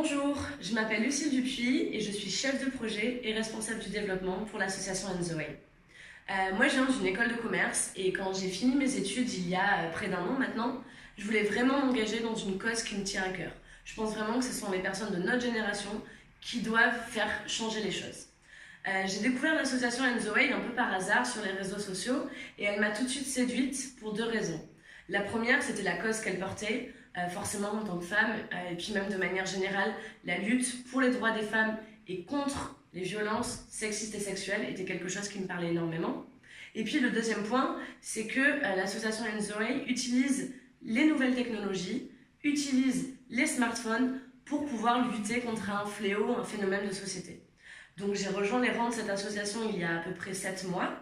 Bonjour, je m'appelle Lucille Dupuis et je suis chef de projet et responsable du développement pour l'association And The Way. Moi je viens d'une école de commerce et quand j'ai fini mes études il y a près d'un an maintenant, je voulais vraiment m'engager dans une cause qui me tient à cœur. Je pense vraiment que ce sont les personnes de notre génération qui doivent faire changer les choses. J'ai découvert l'association And The Way un peu par hasard sur les réseaux sociaux et elle m'a tout de suite séduite pour deux raisons. La première, c'était la cause qu'elle portait, forcément en tant que femme, et puis même de manière générale, la lutte pour les droits des femmes et contre les violences sexistes et sexuelles était quelque chose qui me parlait énormément. Et puis le deuxième point, c'est que l'association And The Way utilise les nouvelles technologies, utilise les smartphones pour pouvoir lutter contre un fléau, un phénomène de société. Donc j'ai rejoint les rangs de cette association il y a à peu près 7 mois.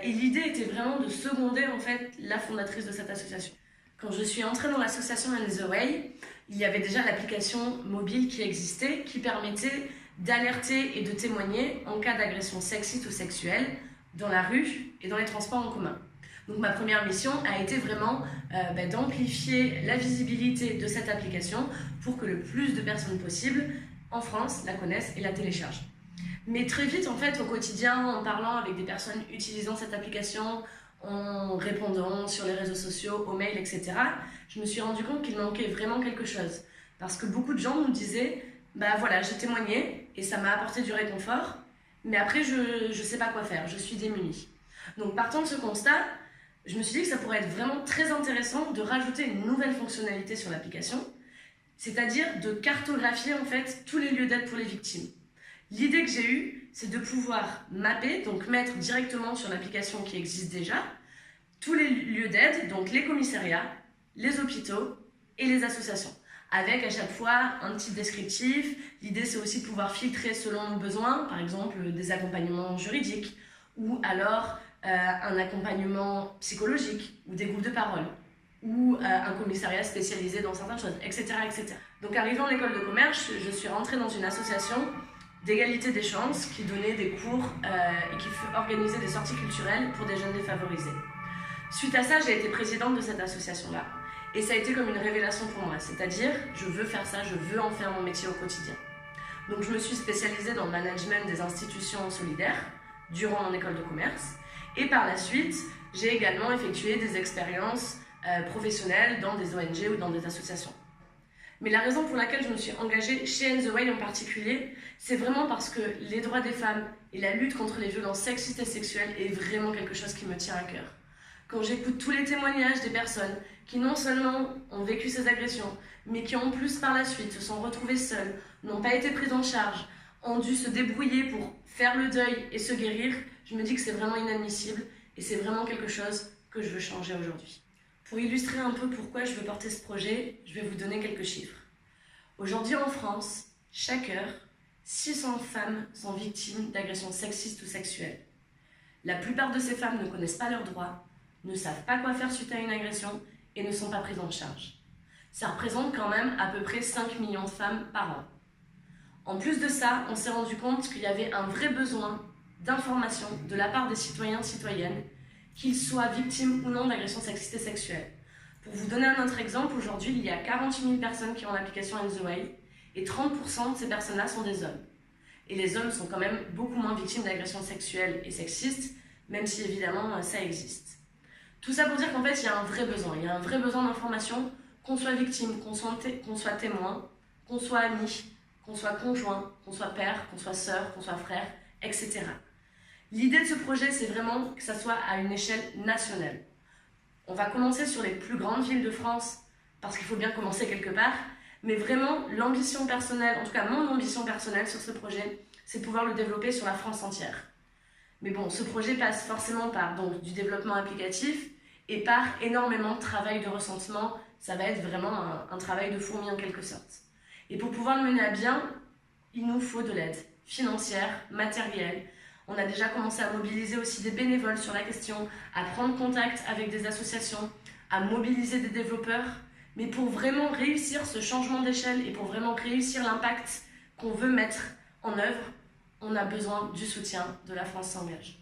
Et l'idée était vraiment de seconder en fait la fondatrice de cette association. Quand je suis entrée dans l'association And The Way, il y avait déjà l'application mobile qui existait, qui permettait d'alerter et de témoigner en cas d'agression sexiste ou sexuelle dans la rue et dans les transports en commun. Donc ma première mission a été vraiment d'amplifier la visibilité de cette application pour que le plus de personnes possible en France la connaissent et la téléchargent. Mais très vite, en fait, au quotidien, en parlant avec des personnes utilisant cette application, en répondant sur les réseaux sociaux, aux mails, etc., je me suis rendu compte qu'il manquait vraiment quelque chose. Parce que beaucoup de gens nous disaient « Bah voilà, j'ai témoigné et ça m'a apporté du réconfort, mais après, je ne sais pas quoi faire, je suis démunie. » Donc, partant de ce constat, je me suis dit que ça pourrait être vraiment très intéressant de rajouter une nouvelle fonctionnalité sur l'application, c'est-à-dire de cartographier en fait tous les lieux d'aide pour les victimes. L'idée que j'ai eue, c'est de pouvoir mapper, donc mettre directement sur l'application qui existe déjà, tous les lieux d'aide, donc les commissariats, les hôpitaux et les associations, avec à chaque fois un petit descriptif. L'idée, c'est aussi de pouvoir filtrer selon nos besoins, par exemple des accompagnements juridiques, ou alors un accompagnement psychologique, ou des groupes de parole, ou un commissariat spécialisé dans certaines choses, etc. etc. Donc arrivant à l'école de commerce, je suis rentrée dans une association d'égalité des chances qui donnait des cours et qui organisait des sorties culturelles pour des jeunes défavorisés. Suite à ça, j'ai été présidente de cette association-là. Et ça a été comme une révélation pour moi, c'est-à-dire je veux faire ça, je veux en faire mon métier au quotidien. Donc je me suis spécialisée dans le management des institutions solidaires durant mon école de commerce. Et par la suite, j'ai également effectué des expériences professionnelles dans des ONG ou dans des associations. Mais la raison pour laquelle je me suis engagée chez And The Way en particulier, c'est vraiment parce que les droits des femmes et la lutte contre les violences sexistes et sexuelles est vraiment quelque chose qui me tient à cœur. Quand j'écoute tous les témoignages des personnes qui non seulement ont vécu ces agressions, mais qui en plus par la suite se sont retrouvées seules, n'ont pas été prises en charge, ont dû se débrouiller pour faire le deuil et se guérir, je me dis que c'est vraiment inadmissible et c'est vraiment quelque chose que je veux changer aujourd'hui. Pour illustrer un peu pourquoi je veux porter ce projet, je vais vous donner quelques chiffres. Aujourd'hui en France, chaque heure, 600 femmes sont victimes d'agressions sexistes ou sexuelles. La plupart de ces femmes ne connaissent pas leurs droits, ne savent pas quoi faire suite à une agression et ne sont pas prises en charge. Ça représente quand même à peu près 5 millions de femmes par an. En plus de ça, on s'est rendu compte qu'il y avait un vrai besoin d'information de la part des citoyens et citoyennes, qu'ils soient victimes ou non d'agressions sexistes et sexuelles. Pour vous donner un autre exemple, aujourd'hui, il y a 48 000 personnes qui ont l'application And The Way et 30% de ces personnes-là sont des hommes. Et les hommes sont quand même beaucoup moins victimes d'agressions sexuelles et sexistes, même si évidemment ça existe. Tout ça pour dire qu'en fait, il y a un vrai besoin. Il y a un vrai besoin d'information, qu'on soit victime, qu'on soit témoin, qu'on soit ami, qu'on soit conjoint, qu'on soit père, qu'on soit sœur, qu'on soit frère, etc. L'idée de ce projet, c'est vraiment que ça soit à une échelle nationale. On va commencer sur les plus grandes villes de France, parce qu'il faut bien commencer quelque part, mais vraiment, l'ambition personnelle, en tout cas mon ambition personnelle sur ce projet, c'est de pouvoir le développer sur la France entière. Mais bon, ce projet passe forcément par donc, du développement applicatif et par énormément de travail de recensement. Ça va être vraiment un travail de fourmi en quelque sorte. Et pour pouvoir le mener à bien, il nous faut de l'aide financière, matérielle. On a déjà commencé à mobiliser aussi des bénévoles sur la question, à prendre contact avec des associations, à mobiliser des développeurs. Mais pour vraiment réussir ce changement d'échelle et pour vraiment réussir l'impact qu'on veut mettre en œuvre, on a besoin du soutien de La France s'engage.